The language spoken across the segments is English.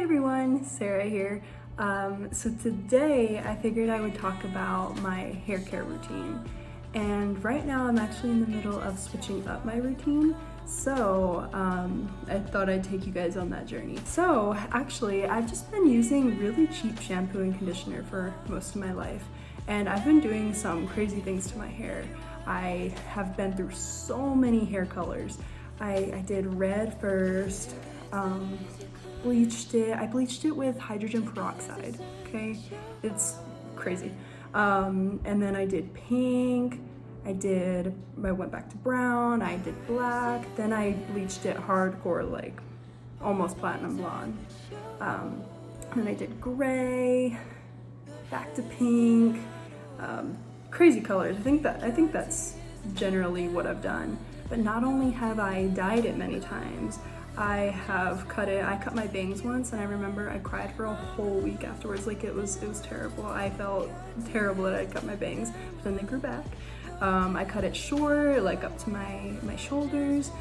everyone, Sarah here. So today I figured I would talk about my hair care routine. And right now I'm actually in the middle of switching up my routine. So I thought I'd take you guys on that journey. So actually I've just been using really cheap shampoo and conditioner for most of my life. And I've been doing some crazy things to my hair. I have been through so many hair colors. I did red first, bleached it. I bleached it with hydrogen peroxide, okay? It's crazy. And then I did pink, I went back to brown, I did black, then I bleached it hardcore, like almost platinum blonde. Then I did gray, back to pink, crazy colors. I think that's generally what I've done. But not only have I dyed it many times, I cut my bangs once, and I remember I cried for a whole week afterwards. Like it was terrible. I felt terrible that I'd cut my bangs, but then they grew back. I cut it short, like up to my shoulders.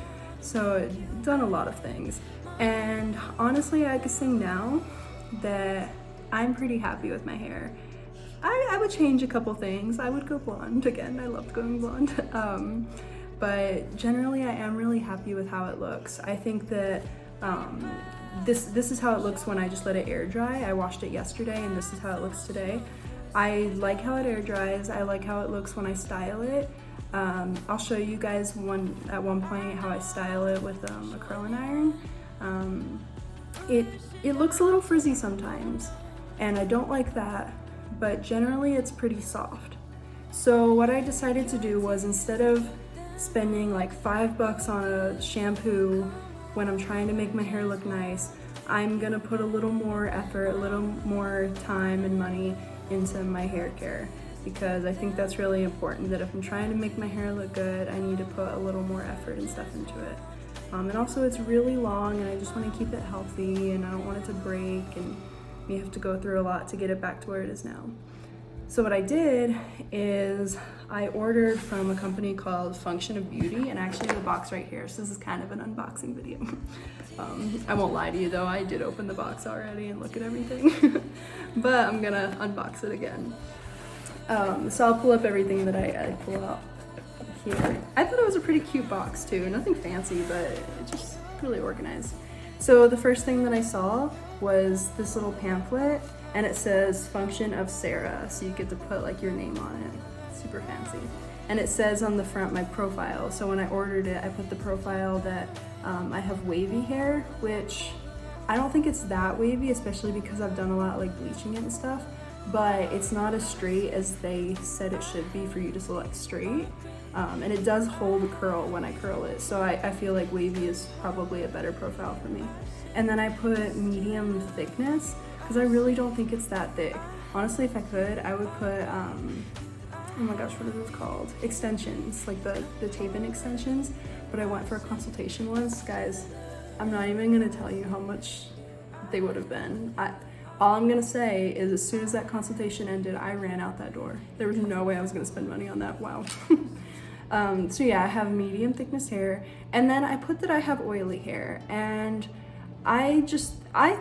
So I've done a lot of things. And honestly, I can say now that I'm pretty happy with my hair. I would change a couple things. I would go blonde again. I loved going blonde. But generally I am really happy with how it looks. I think that this is how it looks when I just let it air dry. I washed it yesterday and this is how it looks today. I like how it air dries. I like how it looks when I style it. I'll show you guys at one point how I style it with a curling iron. It looks a little frizzy sometimes and I don't like that, but generally it's pretty soft. So what I decided to do was, instead of spending like $5 on a shampoo when I'm trying to make my hair look nice, I'm gonna put a little more effort, a little more time and money into my hair care, because I think that's really important, that if I'm trying to make my hair look good, I need to put a little more effort and stuff into it. And also it's really long and I just want to keep it healthy and I don't want it to break and you have to go through a lot to get it back to where it is now. So what I did is I ordered from a company called Function of Beauty, and actually the box right here, so this is kind of an unboxing video. I won't lie to you though, I did open the box already and look at everything, but I'm gonna unbox it again. So I'll pull up everything that I pull out here. I thought it was a pretty cute box too, nothing fancy, but it's just really organized. So the first thing that I saw was this little pamphlet, and it says Function of Sarah, so you get to put like your name on it. Super fancy. And it says on the front my profile. So when I ordered it, I put the profile that I have wavy hair, which I don't think it's that wavy, especially because I've done a lot like bleaching it and stuff, but it's not as straight as they said it should be for you to select straight. And it does hold a curl when I curl it, so I feel like wavy is probably a better profile for me. And then I put medium thickness, because I really don't think it's that thick. Honestly, if I could, I would put, oh my gosh, what are those called? Extensions, like the tape-in extensions. But I went for a consultation once. Guys, I'm not even gonna tell you how much they would have been. All I'm gonna say is, as soon as that consultation ended, I ran out that door. There was no way I was gonna spend money on that, wow. So yeah, I have medium thickness hair, and then I put that I have oily hair, and I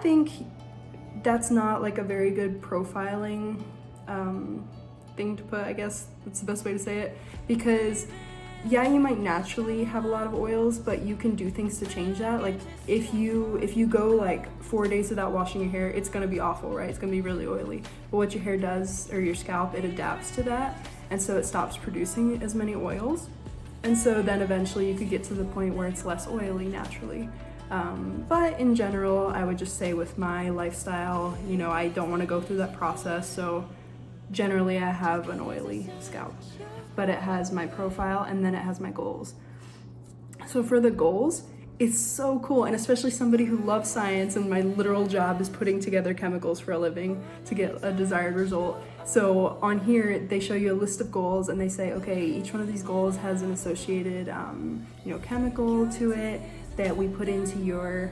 think that's not like a very good profiling thing to put, I guess that's the best way to say it, because yeah, you might naturally have a lot of oils, but you can do things to change that. Like if you go like 4 days without washing your hair, it's gonna be awful, right? It's gonna be really oily. But what your hair does, or your scalp, it adapts to that, and so it stops producing as many oils. And so then eventually you could get to the point where it's less oily naturally. But in general, I would just say with my lifestyle, you know, I don't want to go through that process, so generally I have an oily scalp. But it has my profile and then it has my goals. So for the goals, it's so cool, and especially somebody who loves science, and my literal job is putting together chemicals for a living to get a desired result. So on here, they show you a list of goals and they say, okay, each one of these goals has an associated chemical to it that we put into your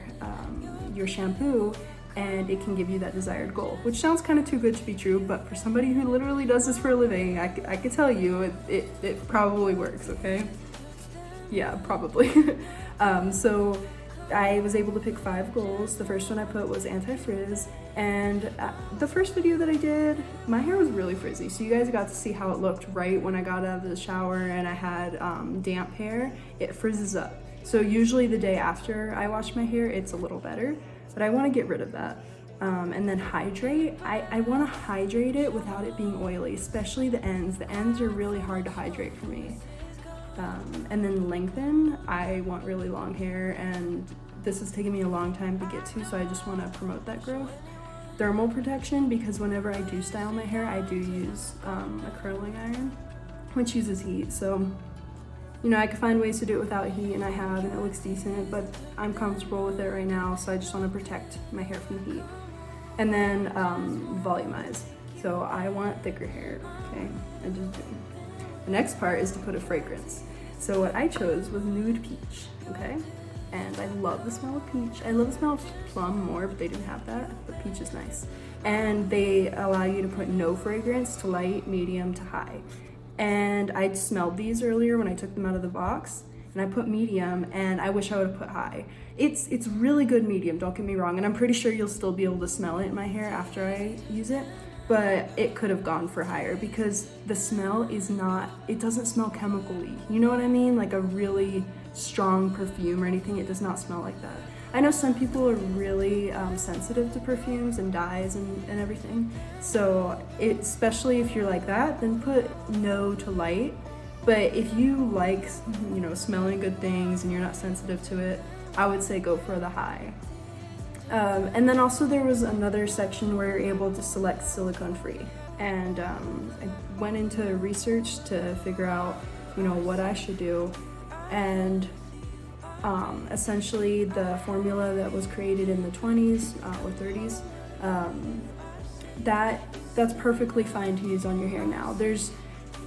shampoo, and it can give you that desired goal, which sounds kind of too good to be true, but for somebody who literally does this for a living, I can tell you it probably works, okay? Yeah, probably. So I was able to pick 5 goals. The first one I put was anti-frizz, and the first video that I did, my hair was really frizzy, so you guys got to see how it looked right when I got out of the shower and I had damp hair. It frizzes up. So usually the day after I wash my hair, it's a little better, but I want to get rid of that. And then hydrate. I want to hydrate it without it being oily, especially the ends. The ends are really hard to hydrate for me. And then lengthen. I want really long hair, and this has taken me a long time to get to, so I just want to promote that growth. Thermal protection, because whenever I do style my hair, I do use a curling iron, which uses heat. So, you know, I could find ways to do it without heat, and I have, and it looks decent, but I'm comfortable with it right now, so I just want to protect my hair from heat. And then volumize. So I want thicker hair, okay? I just do. The next part is to put a fragrance. So what I chose was Nude Peach, okay? And I love the smell of peach. I love the smell of plum more, but they didn't have that, but peach is nice. And they allow you to put no fragrance to light, medium to high. And I smelled these earlier when I took them out of the box, and I put medium, and I wish I would have put high. It's really good medium, don't get me wrong, and I'm pretty sure you'll still be able to smell it in my hair after I use it, but it could have gone for higher because the smell is not, it doesn't smell chemical-y. You know what I mean? Like a really strong perfume or anything, it does not smell like that. I know some people are really sensitive to perfumes and dyes and everything, so especially if you're like that, then put no to light. But if you like, you know, smelling good things and you're not sensitive to it, I would say go for the high. And then also there was another section where you're able to select silicone free. And I went into research to figure out, you know, what I should do. And essentially the formula that was created in the 20s or 30s, that's perfectly fine to use on your hair now. There's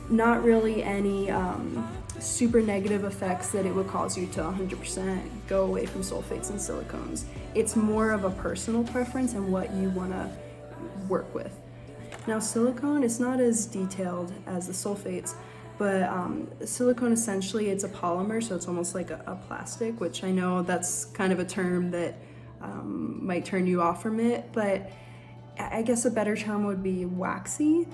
not really any super negative effects that it would cause you to 100% go away from sulfates and silicones. It's more of a personal preference and what you want to work with. Now silicone, it's not as detailed as the sulfates, but silicone essentially, it's a polymer, so it's almost like a plastic, which I know that's kind of a term that might turn you off from it, but I guess a better term would be waxy.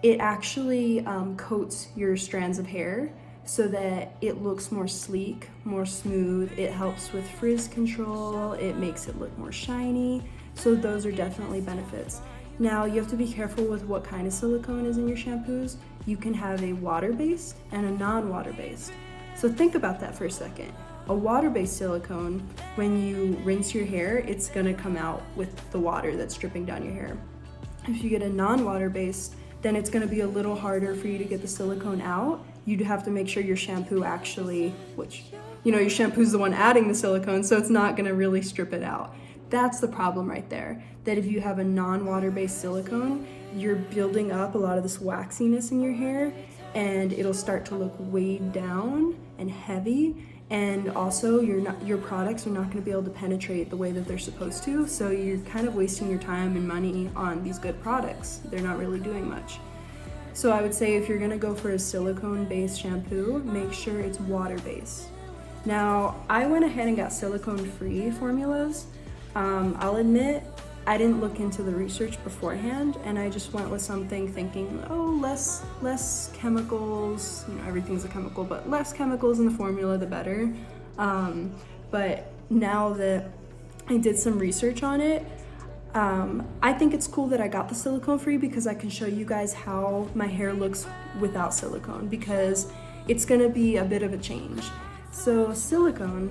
It actually coats your strands of hair so that it looks more sleek, more smooth. It helps with frizz control. It makes it look more shiny. So those are definitely benefits. Now you have to be careful with what kind of silicone is in your shampoos. You can have a water-based and a non-water-based. So think about that for a second. A water-based silicone, when you rinse your hair, it's gonna come out with the water that's dripping down your hair. If you get a non-water-based, then it's gonna be a little harder for you to get the silicone out. You'd have to make sure your shampoo actually, which, you know, your shampoo's the one adding the silicone, so it's not gonna really strip it out. That's the problem right there, that if you have a non-water-based silicone, you're building up a lot of this waxiness in your hair, and it'll start to look weighed down and heavy, and also your products are not going to be able to penetrate the way that they're supposed to, so you're kind of wasting your time and money on these good products. They're not really doing much. So I would say if you're going to go for a silicone-based shampoo, make sure it's water-based. Now, I went ahead and got silicone-free formulas. I'll admit, I didn't look into the research beforehand, and I just went with something thinking, oh, less chemicals, you know, everything's a chemical, but less chemicals in the formula, the better. But now that I did some research on it, I think it's cool that I got the silicone free because I can show you guys how my hair looks without silicone, because it's gonna be a bit of a change. So silicone,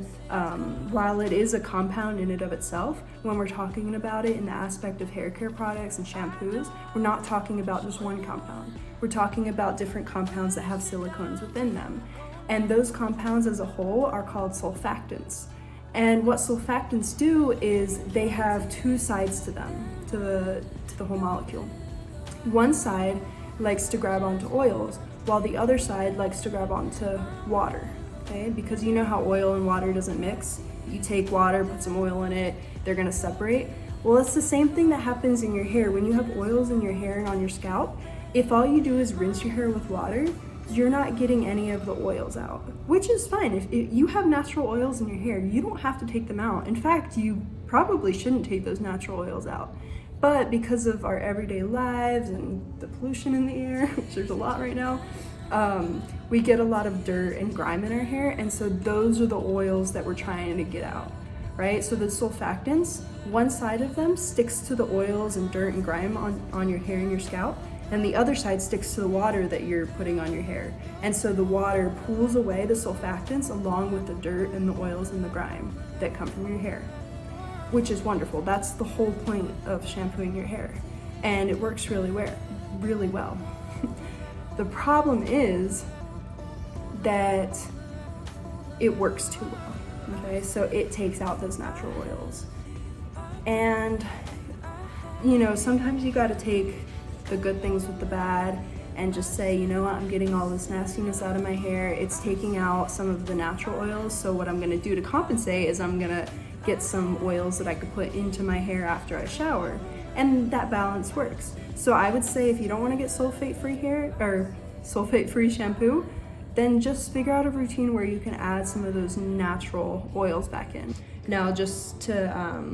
while it is a compound in and of itself, when we're talking about it in the aspect of hair care products and shampoos, we're not talking about just one compound. We're talking about different compounds that have silicones within them. And those compounds as a whole are called surfactants. And what surfactants do is they have two sides to them, to the whole molecule. One side likes to grab onto oils, while the other side likes to grab onto water. Okay, because you know how oil and water doesn't mix. You take water, put some oil in it, they're gonna separate. Well, it's the same thing that happens in your hair. When you have oils in your hair and on your scalp, if all you do is rinse your hair with water, you're not getting any of the oils out, which is fine. If you have natural oils in your hair, you don't have to take them out. In fact, you probably shouldn't take those natural oils out. But because of our everyday lives and the pollution in the air, which there's a lot right now, we get a lot of dirt and grime in our hair, and so those are the oils that we're trying to get out, right? So the surfactants, one side of them sticks to the oils and dirt and grime on your hair and your scalp, and the other side sticks to the water that you're putting on your hair. And so the water pulls away the surfactants along with the dirt and the oils and the grime that come from your hair, which is wonderful. That's the whole point of shampooing your hair, and it works really well. The problem is that it works too well, okay? So it takes out those natural oils. And, you know, sometimes you gotta take the good things with the bad and just say, you know what, I'm getting all this nastiness out of my hair. It's taking out some of the natural oils, so what I'm gonna do to compensate is I'm gonna get some oils that I could put into my hair after I shower. And that balance works. So I would say if you don't want to get sulfate-free hair or sulfate-free shampoo, then just figure out a routine where you can add some of those natural oils back in. Now, just to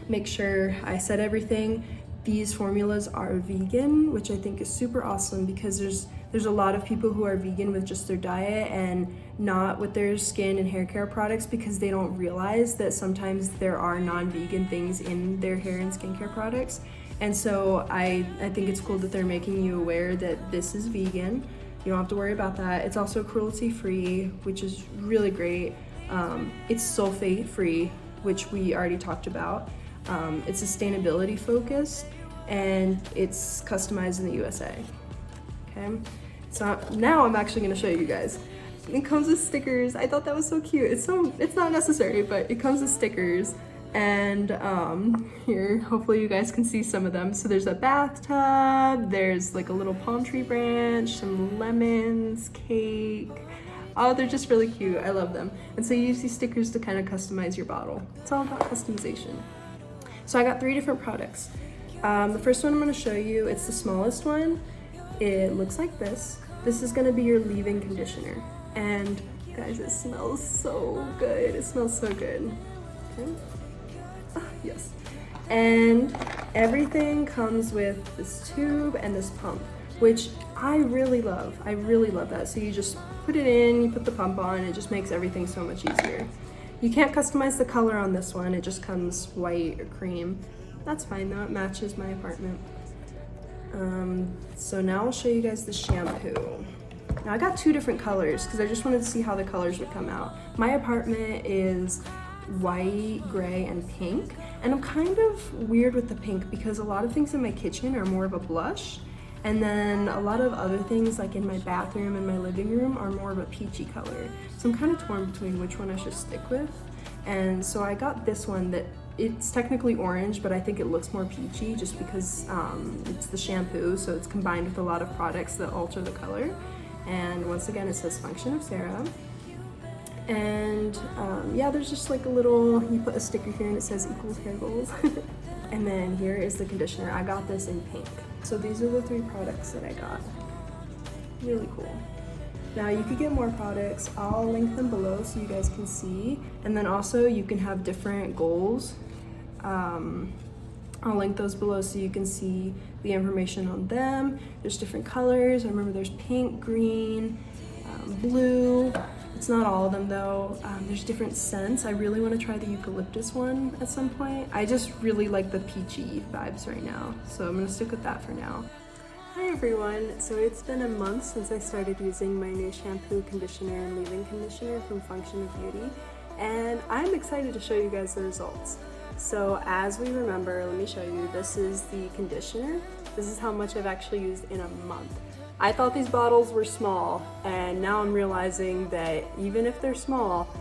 make sure I said everything, these formulas are vegan, which I think is super awesome because there's a lot of people who are vegan with just their diet and not with their skin and hair care products because they don't realize that sometimes there are non-vegan things in their hair and skincare products. And so I think it's cool that they're making you aware that this is vegan. You don't have to worry about that. It's also cruelty-free, which is really great. It's sulfate-free, which we already talked about. It's sustainability focused, and it's customized in the USA. Okay, so now I'm actually gonna show you guys. It comes with stickers. I thought that was so cute. It's not necessary, but it comes with stickers. And here, hopefully you guys can see some of them. So there's a bathtub, there's like a little palm tree branch, some lemons, cake. Oh, they're just really cute. I love them. And so you use these stickers to kind of customize your bottle. It's all about customization. So I got 3 different products. The first one I'm gonna show you, it's the smallest one. It looks like this. This is gonna be your leave-in conditioner. And guys, it smells so good. It smells so good. Okay. Yes. And everything comes with this tube and this pump, which I really love. I really love that. So you just put it in, you put the pump on, it just makes everything so much easier. You can't customize the color on this one. It just comes white or cream. That's fine though, it matches my apartment. So now I'll show you guys the shampoo. Now I got 2 different colors because I just wanted to see how the colors would come out. My apartment is white, gray, and pink. And I'm kind of weird with the pink because a lot of things in my kitchen are more of a blush. And then a lot of other things like in my bathroom and my living room are more of a peachy color. So I'm kind of torn between which one I should stick with. And so I got this one that it's technically orange, but I think it looks more peachy just because it's the shampoo. So it's combined with a lot of products that alter the color. And once again, it says function of serum. And yeah, there's just like a little, you put a sticker here and it says equals hair goals. And then here is the conditioner. I got this in pink. So these are the 3 products that I got. Really cool. Now you could get more products. I'll link them below so you guys can see. And then also you can have different goals. I'll link those below so you can see the information on them. There's different colors. I remember there's pink, green, blue. It's not all of them though. There's different scents. I really want to try the eucalyptus one at some point. I just really like the peachy vibes right now, so I'm gonna stick with that for now. Hi everyone. So it's been a month since I started using my new shampoo, conditioner, and leave-in conditioner from Function of Beauty, and I'm excited to show you guys the results. So as we remember, let me show you, this is the conditioner. This is how much I've actually used in a month. I thought these bottles were small, and now I'm realizing that even if they're small,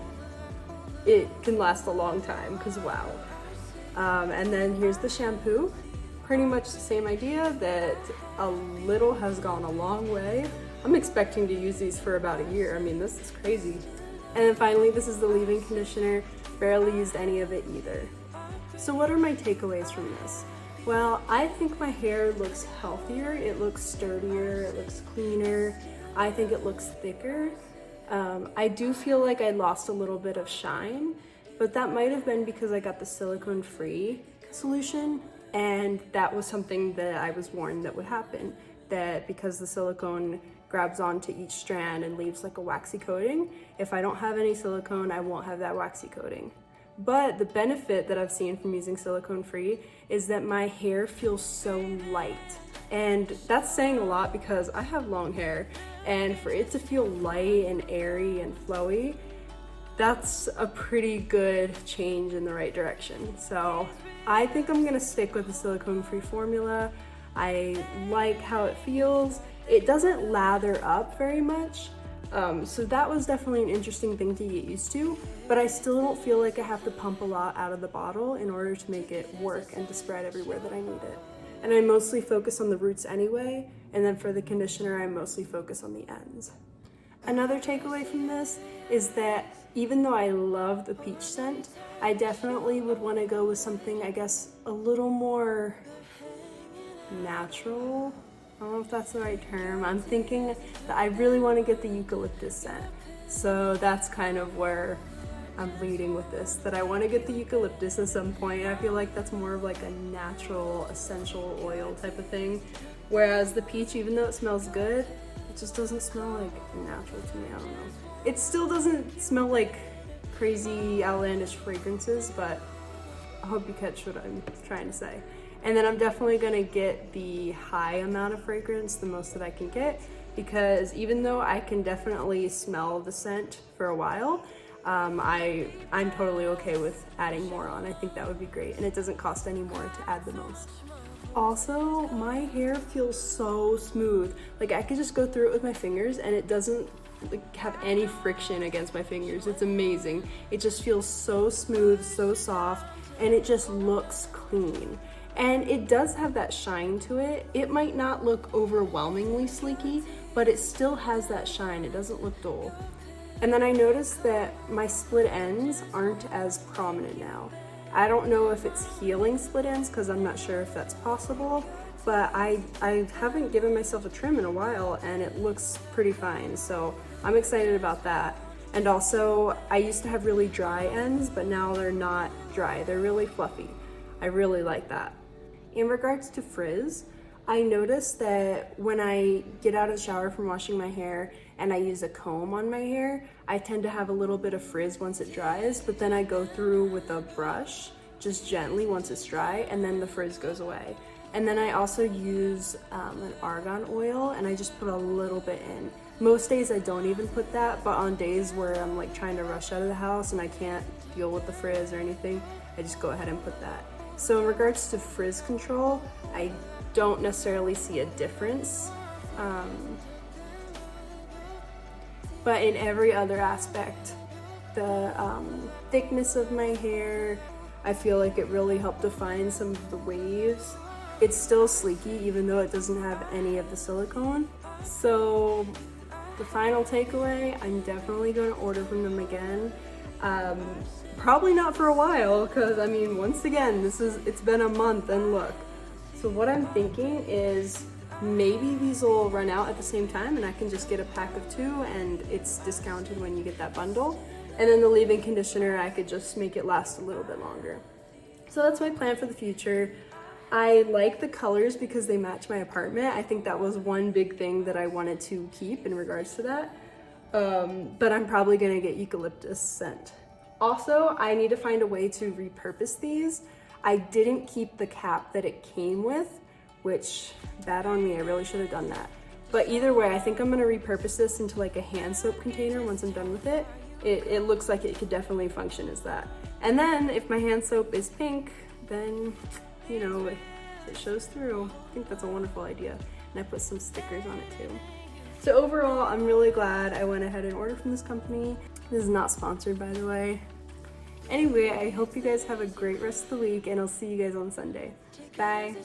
it can last a long time, because wow. And then here's the shampoo. Pretty much the same idea, that a little has gone a long way. I'm expecting to use these for about a year. I mean, this is crazy. And then finally, this is the leave-in conditioner. Barely used any of it either. So what are my takeaways from this? Well, I think my hair looks healthier, it looks sturdier, it looks cleaner. I think it looks thicker. I do feel like I lost a little bit of shine, but that might have been because I got the silicone-free solution, and that was something that I was warned that would happen, that because the silicone grabs onto each strand and leaves like a waxy coating, if I don't have any silicone, I won't have that waxy coating. But the benefit that I've seen from using silicone-free is that my hair feels so light. And that's saying a lot because I have long hair, and for it to feel light and airy and flowy, that's a pretty good change in the right direction. So I think I'm gonna stick with the silicone-free formula. I like how it feels. It doesn't lather up very much, so that was definitely an interesting thing to get used to, but I still don't feel like I have to pump a lot out of the bottle in order to make it work and to spread everywhere that I need it. And I mostly focus on the roots anyway, and then for the conditioner, I mostly focus on the ends. Another takeaway from this is that even though I love the peach scent, I definitely would want to go with something, I guess, a little more natural. I don't know if that's the right term. I'm thinking that I really want to get the eucalyptus scent. So that's kind of where I'm leading with this, that I want to get the eucalyptus at some point. I feel like that's more of like a natural essential oil type of thing. Whereas the peach, even though it smells good, it just doesn't smell like natural to me. I don't know. It still doesn't smell like crazy outlandish fragrances, but I hope you catch what I'm trying to say. And then I'm definitely gonna get the high amount of fragrance, the most that I can get, because even though I can definitely smell the scent for a while, I'm totally okay with adding more on. I think that would be great, and it doesn't cost any more to add the most. Also, my hair feels so smooth. Like I could just go through it with my fingers and it doesn't like have any friction against my fingers. It's amazing. It just feels so smooth, so soft, and it just looks clean. And it does have that shine to it. It might not look overwhelmingly sleeky, but it still has that shine. It doesn't look dull. And then I noticed that my split ends aren't as prominent now. I don't know if it's healing split ends, because I'm not sure if that's possible, but I haven't given myself a trim in a while and it looks pretty fine. So I'm excited about that. And also, I used to have really dry ends, but now they're not dry. They're really fluffy. I really like that. In regards to frizz, I noticed that when I get out of the shower from washing my hair and I use a comb on my hair, I tend to have a little bit of frizz once it dries, but then I go through with a brush, just gently once it's dry, and then the frizz goes away. And then I also use an argan oil, and I just put a little bit in. Most days I don't even put that, but on days where I'm like trying to rush out of the house and I can't deal with the frizz or anything, I just go ahead and put that. So in regards to frizz control, I don't necessarily see a difference. But in every other aspect, the thickness of my hair, I feel like it really helped define some of the waves. It's still sleeky even though it doesn't have any of the silicone. So the final takeaway, I'm definitely going to order from them again. Probably not for a while, because I mean, once again, it's been a month and look. So what I'm thinking is maybe these will run out at the same time and I can just get a pack of 2 and it's discounted when you get that bundle. And then the leave-in conditioner, I could just make it last a little bit longer. So that's my plan for the future. I like the colors because they match my apartment. I think that was one big thing that I wanted to keep in regards to that. But I'm probably gonna get eucalyptus scent. Also, I need to find a way to repurpose these. I didn't keep the cap that it came with, which, bad on me, I really should have done that. But either way, I think I'm gonna repurpose this into like a hand soap container once I'm done with it. It looks like it could definitely function as that. And then if my hand soap is pink, then, you know, it shows through. I think that's a wonderful idea. And I put some stickers on it too. So overall, I'm really glad I went ahead and ordered from this company. This is not sponsored, by the way. Anyway, I hope you guys have a great rest of the week, and I'll see you guys on Sunday. Bye.